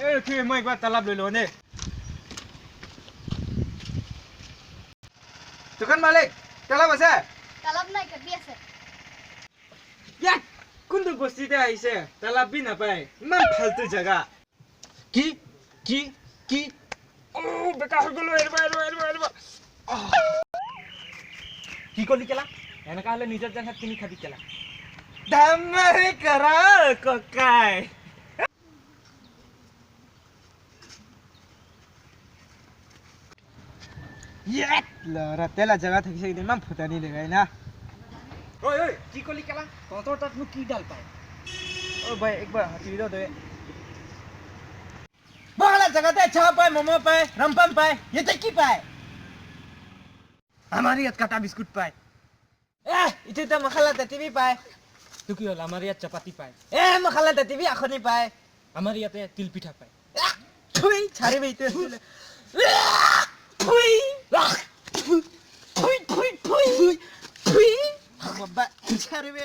কি মই একবাৰ তালাব লৈ লওঁ নে দোকান মালিক তালাব আছে তালাব নাই কেবি আছে ইয়াত কোনটো বস্তিতে আহিছে তালাব বি নাপায় ইমান ফালতু জাগা কি কি কি বেকা হৈ গ'লো এৰিবা কি কলি কেলা এনেকা হলে নিজৰ জাগাত কিনি খাবি কেলা দামাৰে কৰা ককাই ইয়াত লৰা তেলা জাগা থাকিছে ইমান ফুটানি দেখাই না ঐ কি কলি কেলা তহঁতৰ তাতনো কি ডাল পায় ও ভাই একবাৰ হাতি দিও দে বহলা জাগাতে চাহ পায় মমো পায় ৰমপাম পায় ইয়াতে কি পায় আমাৰ ইয়াত কাটা বিস্কুট পায় ইটো মখালা টিভি পায় তো কি হল আমাৰ ইয়াত চাপাতি পায় মখালা টিভি আখনি পায় আমাৰ ইয়াতে তিল পিঠা পায় থুই ছাড়িবে ইটো থুই থুই থুই থুই থুই বাবা ছাড়িবে